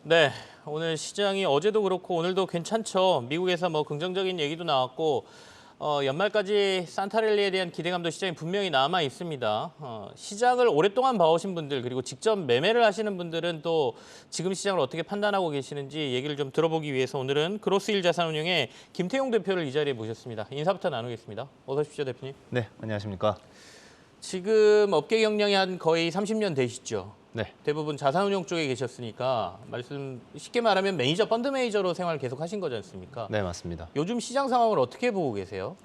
네, 오늘 시장이 어제도 그렇고 오늘도 괜찮죠. 미국에서 뭐 긍정적인 얘기도 나왔고 연말까지 산타랠리에 대한 기대감도 시장에 분명히 남아 있습니다. 시장을 오랫동안 봐오신 분들 그리고 직접 매매를 하시는 분들은 또 지금 시장을 어떻게 판단하고 계시는지 얘기를 좀 들어보기 위해서 오늘은 그로스힐 자산운용의 김태용 대표를 이 자리에 모셨습니다. 인사부터 나누겠습니다. 어서 오십시오, 대표님. 네, 안녕하십니까. 지금 업계 경력이 한 거의 30년 되시죠? 네, 대부분 자산운용 쪽에 계셨으니까 말씀 쉽게 말하면 매니저, 펀드 매니저로 생활 계속 하신 거지 않습니까? 네, 맞습니다. 요즘 시장 상황을 어떻게 보고 계세요?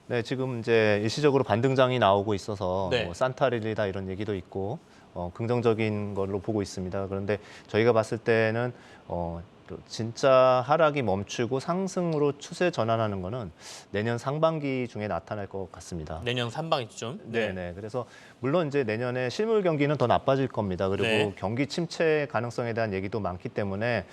네, 지금 이제 일시적으로 반등장이 나오고 있어서 네. 뭐 산타랠리다 이런 얘기도 있고 긍정적인 걸로 보고 있습니다. 그런데 저희가 봤을 때는 진짜 하락이 멈추고 상승으로 추세 전환하는 거는 내년 상반기 중에 나타날 것 같습니다. 내년 상반기쯤. 네, 네. 그래서 물론 이제 내년에 실물 경기는 더 나빠질 겁니다. 그리고 네. 경기 침체 가능성에 대한 얘기도 많기 때문에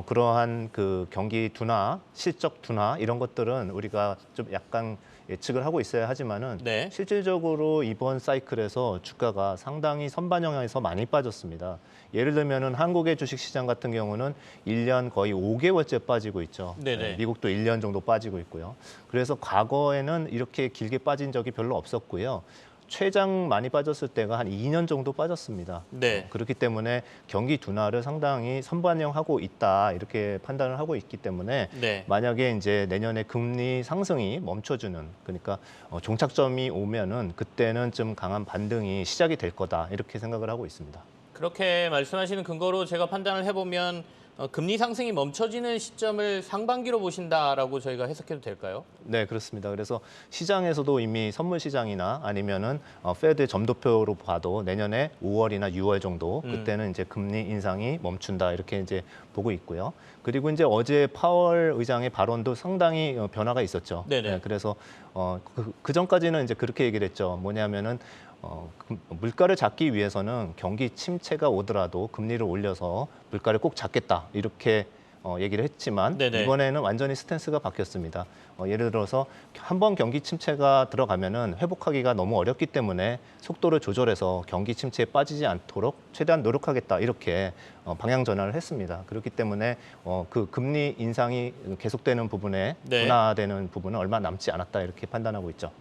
그러한 그 경기 둔화, 실적 둔화 이런 것들은 우리가 좀 약간 예측을 하고 있어야 하지만은 네. 실질적으로 이번 사이클에서 주가가 상당히 선반 영향에서 많이 빠졌습니다. 예를 들면은 한국의 주식시장 같은 경우는 1년 거의 5개월째 빠지고 있죠. 네네. 미국도 1년 정도 빠지고 있고요. 그래서 과거에는 이렇게 길게 빠진 적이 별로 없었고요. 최장 많이 빠졌을 때가 한 2년 정도 빠졌습니다. 네. 그렇기 때문에 경기 둔화를 상당히 선반영하고 있다 이렇게 판단을 하고 있기 때문에 네. 만약에 이제 내년에 금리 상승이 멈춰주는 그러니까 종착점이 오면은 그때는 좀 강한 반등이 시작이 될 거다 이렇게 생각을 하고 있습니다. 그렇게 말씀하시는 근거로 제가 판단을 해보면 금리 상승이 멈춰지는 시점을 상반기로 보신다라고 저희가 해석해도 될까요? 네, 그렇습니다. 그래서 시장에서도 이미 선물 시장이나 아니면은 페드 점도표로 봐도 내년에 5월이나 6월 정도 그때는 이제 금리 인상이 멈춘다 이렇게 이제 보고 있고요. 그리고 이제 어제 파월 의장의 발언도 상당히 변화가 있었죠. 네네. 네, 그래서 그 전까지는 이제 그렇게 얘기를 했죠. 뭐냐면은 물가를 잡기 위해서는 경기 침체가 오더라도 금리를 올려서 물가를 꼭 잡겠다 이렇게 얘기를 했지만 네네. 이번에는 완전히 스탠스가 바뀌었습니다. 예를 들어서 한 번 경기 침체가 들어가면은 회복하기가 너무 어렵기 때문에 속도를 조절해서 경기 침체에 빠지지 않도록 최대한 노력하겠다 이렇게 방향 전환을 했습니다. 그렇기 때문에 그 금리 인상이 계속되는 부분에 네. 둔화되는 부분은 얼마 남지 않았다 이렇게 판단하고 있죠.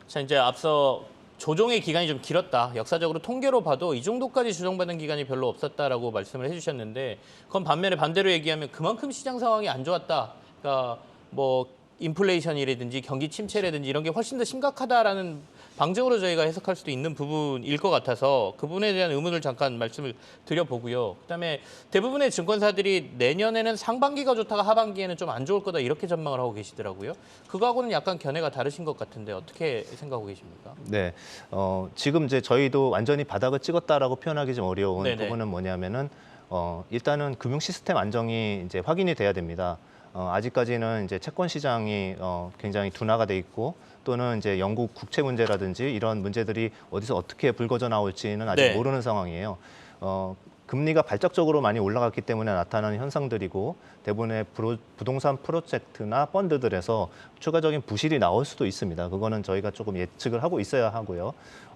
자, 이제 앞서 조정의 기간이 좀 길었다. 역사적으로 통계로 봐도 이 정도까지 조정받는 기간이 별로 없었다라고 말씀을 해주셨는데 그건 반면에 반대로 얘기하면 그만큼 시장 상황이 안 좋았다. 그러니까 뭐 인플레이션이라든지 경기 침체라든지 이런 게 훨씬 더 심각하다라는 방증으로 저희가 해석할 수도 있는 부분일 것 같아서 그 부분에 대한 의문을 잠깐 말씀을 드려보고요. 그다음에 대부분의 증권사들이 내년에는 상반기가 좋다가 하반기에는 좀 안 좋을 거다 이렇게 전망을 하고 계시더라고요. 그거하고는 약간 견해가 다르신 것 같은데 어떻게 생각하고 계십니까? 네, 지금 이제 저희도 완전히 바닥을 찍었다라고 표현하기 좀 어려운 네네. 부분은 뭐냐면은 일단은 금융 시스템 안정이 이제 확인이 돼야 됩니다. 아직까지는 이제 채권 시장이 굉장히 둔화가 돼 있고 또는 이제 영국 국채 문제라든지 이런 문제들이 어디서 어떻게 불거져 나올지는 아직 네. 모르는 상황이에요. 금리가 발작적으로 많이 올라갔기 때문에 나타나는 현상들이고 대부분의 부동산 프로젝트나 펀드들에서 추가적인 부실이 나올 수도 있습니다. 그거는 저희가 조금 예측을 하고 있어야 하고요.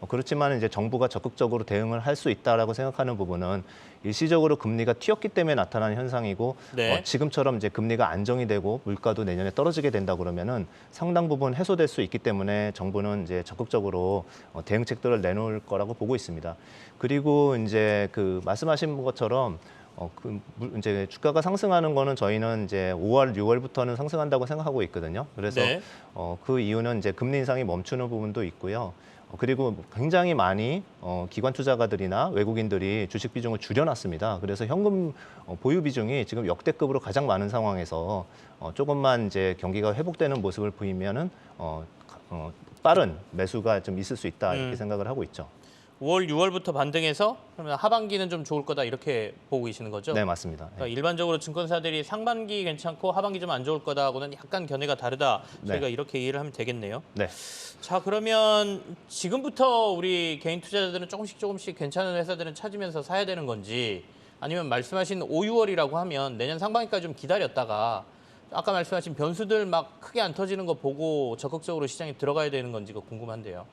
그렇지만 이제 정부가 적극적으로 대응을 할 수 있다라고 생각하는 부분은 일시적으로 금리가 튀었기 때문에 나타나는 현상이고 네. 지금처럼 이제 금리가 안정이 되고 물가도 내년에 떨어지게 된다 그러면은 상당 부분 해소될 수 있기 때문에 정부는 이제 적극적으로 대응책들을 내놓을 거라고 보고 있습니다. 그리고 이제 그 말씀하신 것처럼 이제 주가가 상승하는 거는 저희는 이제 5월, 6월부터는 상승한다고 생각하고 있거든요. 그래서 네. 그 이유는 이제 금리 인상이 멈추는 부분도 있고요. 그리고 굉장히 많이 기관 투자가들이나 외국인들이 주식 비중을 줄여놨습니다. 그래서 현금 보유 비중이 지금 역대급으로 가장 많은 상황에서 조금만 이제 경기가 회복되는 모습을 보이면은 빠른 매수가 좀 있을 수 있다 이렇게 생각을 하고 있죠. 5월, 6월부터 반등해서 그러면 하반기는 좀 좋을 거다 이렇게 보고 계시는 거죠? 네, 맞습니다. 그러니까 일반적으로 증권사들이 상반기 괜찮고 하반기 좀 안 좋을 거다하고는 약간 견해가 다르다. 네. 저희가 이렇게 이해를 하면 되겠네요. 네. 자, 그러면 지금부터 우리 개인 투자자들은 조금씩 괜찮은 회사들은 찾으면서 사야 되는 건지 아니면 말씀하신 5, 6월이라고 하면 내년 상반기까지 좀 기다렸다가 아까 말씀하신 변수들 막 크게 안 터지는 거 보고 적극적으로 시장에 들어가야 되는 건지가 궁금한데요.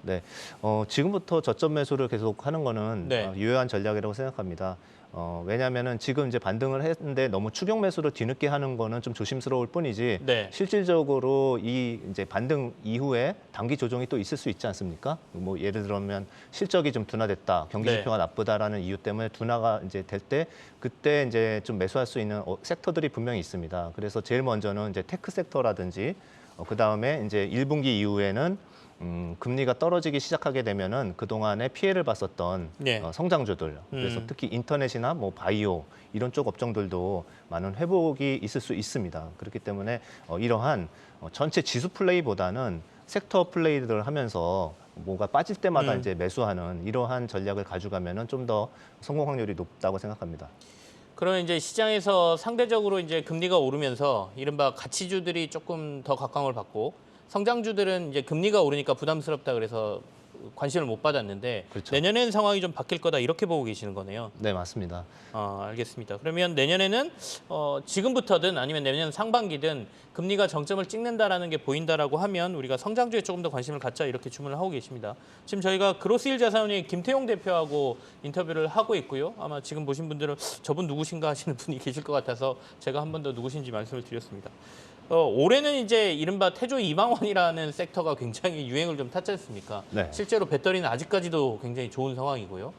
네, 지금부터 저점 매수를 계속 하는 거는 네. 유효한 전략이라고 생각합니다. 왜냐하면은 지금 이제 반등을 했는데 너무 추격 매수를 뒤늦게 하는 거는 좀 조심스러울 뿐이지 네. 실질적으로 이 이제 반등 이후에 단기 조정이 또 있을 수 있지 않습니까? 뭐 예를 들면 실적이 좀 둔화됐다, 경기 네. 지표가 나쁘다라는 이유 때문에 둔화가 이제 될 때 그때 이제 좀 매수할 수 있는 섹터들이 분명히 있습니다. 그래서 제일 먼저는 이제 테크 섹터라든지 그 다음에 이제 1분기 이후에는 금리가 떨어지기 시작하게 되면은 그동안에 피해를 봤었던 네. 성장주들, 그래서 특히 인터넷이나 뭐 바이오 이런 쪽 업종들도 많은 회복이 있을 수 있습니다. 그렇기 때문에 이러한 전체 지수 플레이보다는 섹터 플레이를 하면서 뭐가 빠질 때마다 이제 매수하는 이러한 전략을 가져가면은 좀 더 성공 확률이 높다고 생각합니다. 그러면 이제 시장에서 상대적으로 이제 금리가 오르면서 이른바 가치주들이 조금 더 각광을 받고 성장주들은 이제 금리가 오르니까 부담스럽다 그래서 관심을 못 받았는데 그렇죠. 내년에는 상황이 좀 바뀔 거다 이렇게 보고 계시는 거네요. 네, 맞습니다. 알겠습니다. 그러면 내년에는 지금부터든 아니면 내년 상반기든 금리가 정점을 찍는다라는 게 보인다라고 하면 우리가 성장주에 조금 더 관심을 갖자 이렇게 주문을 하고 계십니다. 지금 저희가 그로스힐 자산운용 김태용 대표하고 인터뷰를 하고 있고요. 아마 지금 보신 분들은 저분 누구신가 하시는 분이 계실 것 같아서 제가 한 번 더 누구신지 말씀을 드렸습니다. 올해는 이제 이른바 태조 이방원이라는 섹터가 굉장히 유행을 좀 탔지 않습니까? 네. 실제로 배터리는 아직까지도 굉장히 좋은 상황이고요.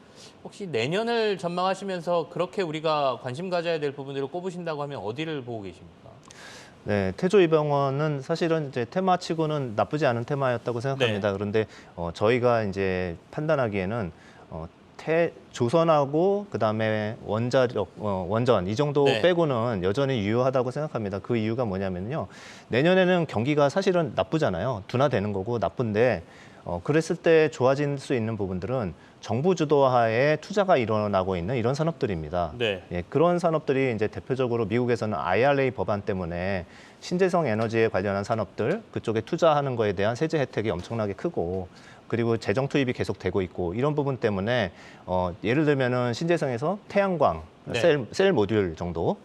혹시 내년을 전망하시면서 그렇게 우리가 관심 가져야 될 부분들을 꼽으신다고 하면 어디를 보고 계십니까? 네, 태조 이방원은 사실은 이제 테마치고는 나쁘지 않은 테마였다고 생각합니다. 네. 그런데 저희가 이제 판단하기에는 조선하고 그다음에 원자력, 원전 이 정도 네. 빼고는 여전히 유효하다고 생각합니다. 그 이유가 뭐냐면요. 내년에는 경기가 사실은 나쁘잖아요. 둔화되는 거고 나쁜데 그랬을 때 좋아질 수 있는 부분들은 정부 주도하에 투자가 일어나고 있는 이런 산업들입니다. 네. 예, 그런 산업들이 이제 대표적으로 미국에서는 IRA 법안 때문에 신재생 에너지에 관련한 산업들 그쪽에 투자하는 거에 대한 세제 혜택이 엄청나게 크고 그리고 재정 투입이 계속 되고 있고 이런 부분 때문에 예를 들면은 신재생에서 태양광, 네. 셀 모듈 정도,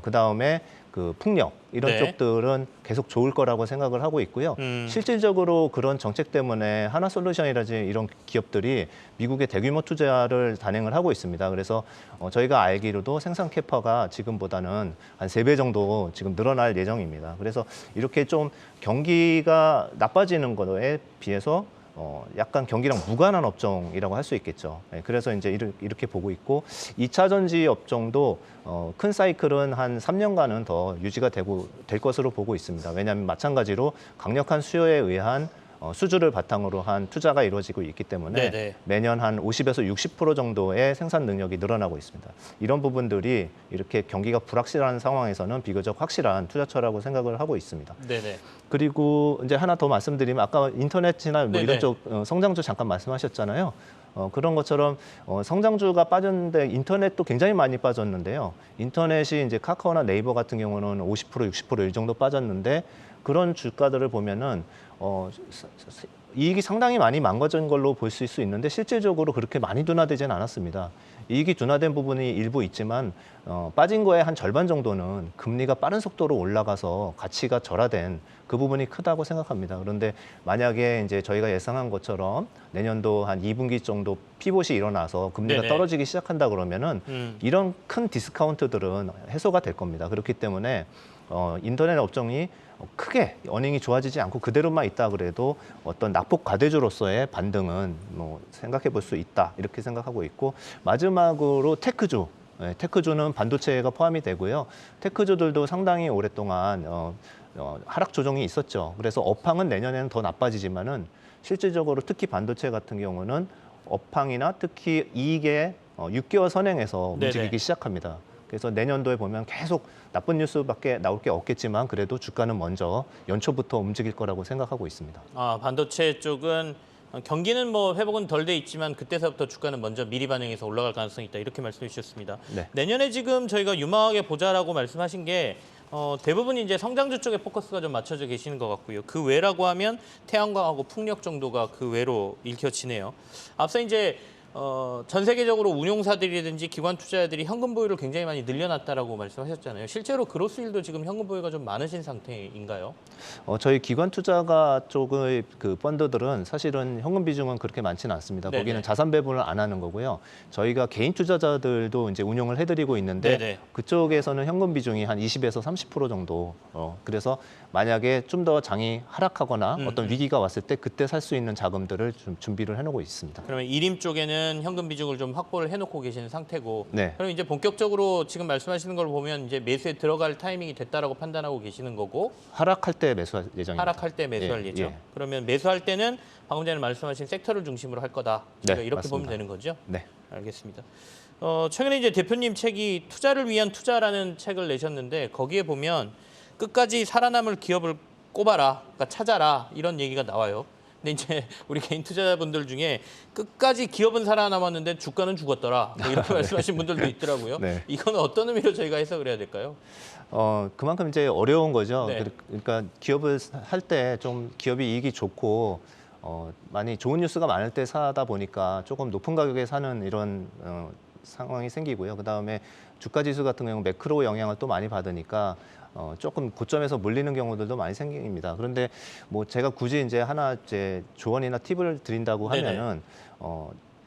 그 다음에 그 풍력 이런 네. 쪽들은 계속 좋을 거라고 생각을 하고 있고요. 실질적으로 그런 정책 때문에 하나솔루션이라든지 이런 기업들이 미국의 대규모 투자를 단행을 하고 있습니다. 그래서 저희가 알기로도 생산 캐파가 지금보다는 한 3배 정도 지금 늘어날 예정입니다. 그래서 이렇게 좀 경기가 나빠지는 거에 비해서 약간 경기랑 무관한 업종이라고 할 수 있겠죠. 그래서 이제 이렇게 보고 있고 2차 전지 업종도 큰 사이클은 한 3년간은 더 유지가 될 것으로 보고 있습니다. 왜냐하면 마찬가지로 강력한 수요에 의한 수주를 바탕으로 한 투자가 이루어지고 있기 때문에 네네. 매년 한 50에서 60% 정도의 생산 능력이 늘어나고 있습니다. 이런 부분들이 이렇게 경기가 불확실한 상황에서는 비교적 확실한 투자처라고 생각을 하고 있습니다. 네네. 그리고 이제 하나 더 말씀드리면 아까 인터넷이나 뭐 네네. 이런 쪽 성장주 잠깐 말씀하셨잖아요. 그런 것처럼 성장주가 빠졌는데 인터넷도 굉장히 많이 빠졌는데요. 인터넷이 이제 카카오나 네이버 같은 경우는 50%, 60%이 정도 빠졌는데 그런 주가들을 보면은 이익이 상당히 많이 망가진 걸로 볼 수 있는데 실질적으로 그렇게 많이 둔화되지는 않았습니다. 이익이 둔화된 부분이 일부 있지만 빠진 거의 한 절반 정도는 금리가 빠른 속도로 올라가서 가치가 절하된 그 부분이 크다고 생각합니다. 그런데 만약에 이제 저희가 예상한 것처럼 내년도 한 2분기 정도 피봇이 일어나서 금리가 네네. 떨어지기 시작한다 그러면은 이런 큰 디스카운트들은 해소가 될 겁니다. 그렇기 때문에 인터넷 업종이 크게 어닝이 좋아지지 않고 그대로만 있다 그래도 어떤 낙폭 과대주로서의 반등은 뭐 생각해 볼 수 있다 이렇게 생각하고 있고 마지막으로 테크주. 테크주는 반도체가 포함이 되고요. 테크주들도 상당히 오랫동안 하락 조정이 있었죠. 그래서 업황은 내년에는 더 나빠지지만은 실질적으로 특히 반도체 같은 경우는 업황이나 특히 이익의 6개월 선행에서 네네. 움직이기 시작합니다. 그래서 내년도에 보면 계속 나쁜 뉴스밖에 나올 게 없겠지만 그래도 주가는 먼저 연초부터 움직일 거라고 생각하고 있습니다. 반도체 쪽은 경기는 뭐 회복은 덜 돼 있지만 그때서부터 주가는 먼저 미리 반영해서 올라갈 가능성이 있다 이렇게 말씀해 주셨습니다. 네. 내년에 지금 저희가 유망하게 보자라고 말씀하신 게 대부분 이제 성장주 쪽에 포커스가 좀 맞춰져 계시는 것 같고요. 그 외라고 하면 태양광하고 풍력 정도가 그 외로 읽혀지네요. 앞서 이제 전 세계적으로 운용사들이든지 기관 투자자들이 현금 보유를 굉장히 많이 늘려놨다라고 말씀하셨잖아요. 실제로 그로스힐도 지금 현금 보유가 좀 많으신 상태인가요? 저희 기관 투자가 쪽의 그 펀드들은 사실은 현금 비중은 그렇게 많지는 않습니다. 네네. 거기는 자산 배분을 안 하는 거고요. 저희가 개인 투자자들도 이제 운용을 해드리고 있는데 네네. 그쪽에서는 현금 비중이 한 20에서 30% 정도. 그래서 만약에 좀 더 장이 하락하거나 어떤 위기가 왔을 때 그때 살 수 있는 자금들을 좀 준비를 해놓고 있습니다. 그러면 일임 쪽에는 현금 비중을 좀 확보를 해놓고 계시는 상태고, 네. 그럼 이제 본격적으로 지금 말씀하시는 걸 보면 이제 매수에 들어갈 타이밍이 됐다라고 판단하고 계시는 거고, 하락할 때 매수할 예정입니다. 하락할 때 매수할 예, 예정. 예. 그러면 매수할 때는 방금 전에 말씀하신 섹터를 중심으로 할 거다. 네, 이렇게 맞습니다. 보면 되는 거죠? 네. 알겠습니다. 최근에 이제 대표님 책이 투자를 위한 투자라는 책을 내셨는데 거기에 보면 끝까지 살아남을 기업을 꼽아라, 그러니까 찾아라 이런 얘기가 나와요. 근데 이제 우리 개인 투자자분들 중에 끝까지 기업은 살아남았는데 주가는 죽었더라, 뭐 이렇게 말씀하신 분들도 있더라고요. 네. 이거는 어떤 의미로 저희가 해석을 해야 될까요? 그만큼 이제 어려운 거죠. 네. 그러니까 기업을 할 때 좀 기업이 이익이 좋고 많이 좋은 뉴스가 많을 때 사다 보니까 조금 높은 가격에 사는 이런 상황이 생기고요. 그다음에 주가 지수 같은 경우는 매크로 영향을 또 많이 받으니까 조금 고점에서 물리는 경우들도 많이 생깁니다. 그런데 뭐 제가 굳이 이제 하나 이제 조언이나 팁을 드린다고 네네. 하면은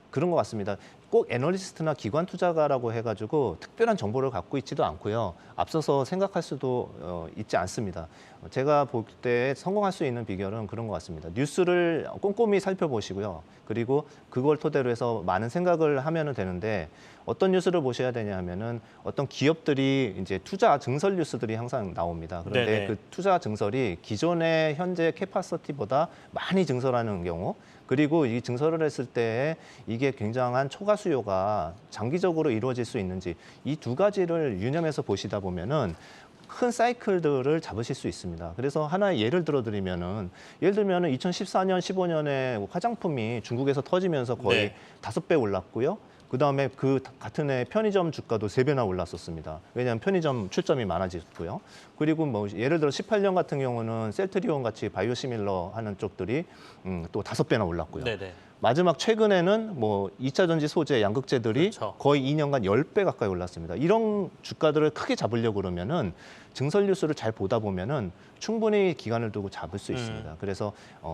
그런 것 같습니다. 꼭 애널리스트나 기관 투자가라고 해가지고 특별한 정보를 갖고 있지도 않고요. 앞서서 생각할 수도 있지 않습니다. 제가 볼 때 성공할 수 있는 비결은 그런 것 같습니다. 뉴스를 꼼꼼히 살펴보시고요. 그리고 그걸 토대로 해서 많은 생각을 하면 되는데 어떤 뉴스를 보셔야 되냐 하면은 어떤 기업들이 이제 투자 증설 뉴스들이 항상 나옵니다. 그런데 네네. 그 투자 증설이 기존의 현재 캐파시티보다 많이 증설하는 경우, 그리고 이 증설을 했을 때 이게 굉장한 초과 수요가 장기적으로 이루어질 수 있는지 이 두 가지를 유념해서 보시다 보면은 큰 사이클들을 잡으실 수 있습니다. 그래서 하나의 예를 들면은 2014년, 15년에 화장품이 중국에서 터지면서 거의 네. 5배 올랐고요. 그다음에 그 같은 해 편의점 주가도 3배나 올랐었습니다. 왜냐하면 편의점 출점이 많아졌고요. 그리고 뭐 예를 들어 18년 같은 경우는 셀트리온 같이 바이오시밀러 하는 쪽들이 또 5배나 올랐고요. 네네. 마지막 최근에는 뭐 2차 전지 소재, 양극재들이 그렇죠. 거의 2년간 10배 가까이 올랐습니다. 이런 주가들을 크게 잡으려고 그러면은 증설 뉴스를 잘 보다 보면은 충분히 기간을 두고 잡을 수 있습니다. 그래서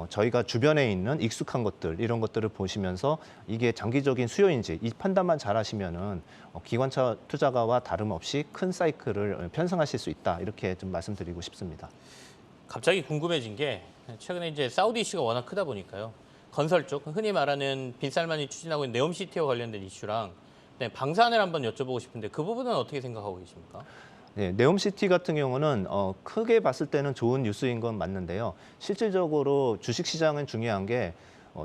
저희가 주변에 있는 익숙한 것들, 이런 것들을 보시면서 이게 장기적인 수요인지 이 판단만 잘 하시면은 기관차 투자가와 다름없이 큰 사이클을 편성하실 수 있다. 이렇게 좀 말씀드리고 싶습니다. 갑자기 궁금해진 게 최근에 이제 사우디 이슈가 워낙 크다 보니까요. 건설 쪽, 흔히 말하는 빈살만이 추진하고 있는 네옴시티와 관련된 이슈랑 방산을 한번 여쭤보고 싶은데 그 부분은 어떻게 생각하고 계십니까? 네, 네옴시티 같은 경우는 크게 봤을 때는 좋은 뉴스인 건 맞는데요. 실질적으로 주식시장은 중요한 게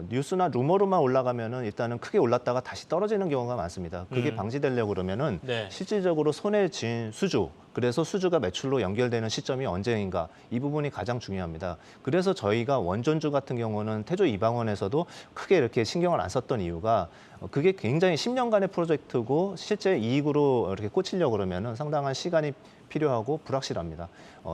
뉴스나 루머로만 올라가면은 일단은 크게 올랐다가 다시 떨어지는 경우가 많습니다. 그게 방지되려고 그러면은 네. 실질적으로 손에 쥔 수주, 그래서 수주가 매출로 연결되는 시점이 언제인가, 이 부분이 가장 중요합니다. 그래서 저희가 원전주 같은 경우는 태조 이방원에서도 크게 이렇게 신경을 안 썼던 이유가 그게 굉장히 10년간의 프로젝트고 실제 이익으로 이렇게 꽂히려고 그러면은 상당한 시간이 필요하고 불확실합니다.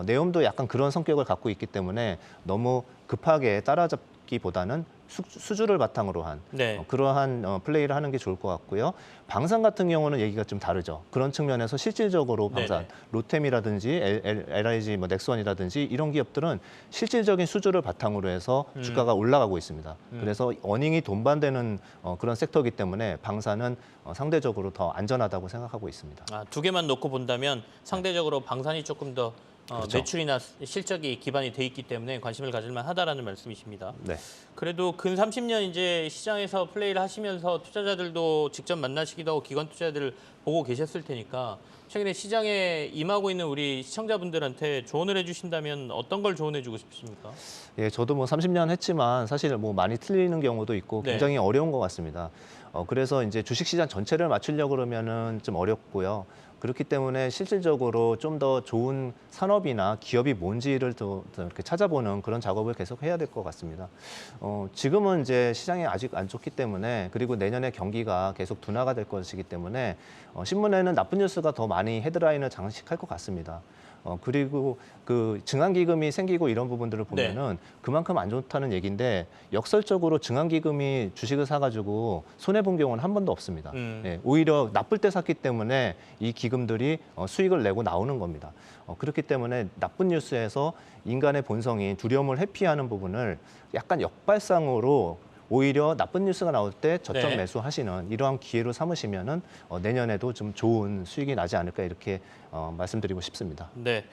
네옴도 약간 그런 성격을 갖고 있기 때문에 너무 급하게 따라잡기보다는 수주를 바탕으로 한 네. 그러한 플레이를 하는 게 좋을 것 같고요. 방산 같은 경우는 얘기가 좀 다르죠. 그런 측면에서 실질적으로 방산, 네네. 로템이라든지 LIG, 뭐 넥스원이라든지 이런 기업들은 실질적인 수주를 바탕으로 해서 주가가 올라가고 있습니다. 그래서 어닝이 돈반되는 그런 섹터이기 때문에 방산은 상대적으로 더 안전하다고 생각하고 있습니다. 두 개만 놓고 본다면 상대적으로 방산이 조금 더 그렇죠. 매출이나 실적이 기반이 돼 있기 때문에 관심을 가질 만하다라는 말씀이십니다. 네. 그래도 근 30년 이제 시장에서 플레이를 하시면서 투자자들도 직접 만나시기도 하고 기관 투자자들을 보고 계셨을 테니까 최근에 시장에 임하고 있는 우리 시청자분들한테 조언을 해주신다면 어떤 걸 조언해 주고 싶으십니까? 예, 저도 뭐 30년 했지만 사실 뭐 많이 틀리는 경우도 있고 네. 굉장히 어려운 것 같습니다. 그래서 이제 주식시장 전체를 맞추려고 그러면은 좀 어렵고요. 그렇기 때문에 실질적으로 좀 더 좋은 산업이나 기업이 뭔지를 더 이렇게 찾아보는 그런 작업을 계속 해야 될 것 같습니다. 지금은 이제 시장이 아직 안 좋기 때문에, 그리고 내년에 경기가 계속 둔화가 될 것이기 때문에 신문에는 나쁜 뉴스가 더 많이 헤드라인을 장식할 것 같습니다. 그리고 그 증안기금이 생기고 이런 부분들을 보면은 그만큼 안 좋다는 얘기인데 역설적으로 증안기금이 주식을 사가지고 손해 본 경우는 한 번도 없습니다. 예, 오히려 나쁠 때 샀기 때문에 이 기금들이 수익을 내고 나오는 겁니다. 그렇기 때문에 나쁜 뉴스에서 인간의 본성이 두려움을 회피하는 부분을 약간 역발상으로 오히려 나쁜 뉴스가 나올 때 저점 네. 매수하시는 이러한 기회로 삼으시면은 내년에도 좀 좋은 수익이 나지 않을까 이렇게 말씀드리고 싶습니다. 네.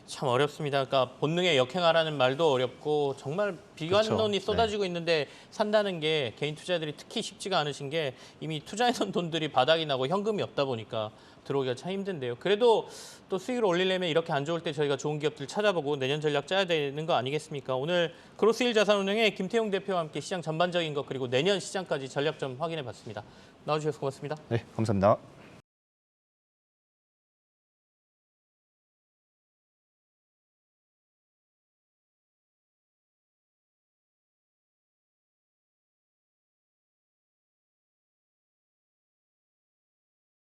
참 어렵습니다. 그러니까 본능에 역행하라는 말도 어렵고 정말 비관론이 그렇죠. 쏟아지고 있는데 산다는 게 개인 투자들이 특히 쉽지가 않으신 게 이미 투자해놓은 돈들이 바닥이 나고 현금이 없다 보니까 들어오기가 참 힘든데요. 그래도 또 수익을 올리려면 이렇게 안 좋을 때 저희가 좋은 기업들 찾아보고 내년 전략 짜야 되는 거 아니겠습니까? 오늘 그로스힐 자산운용의 김태용 대표와 함께 시장 전반적인 것 그리고 내년 시장까지 전략 좀 확인해 봤습니다. 나와주셔서 고맙습니다. 네, 감사합니다.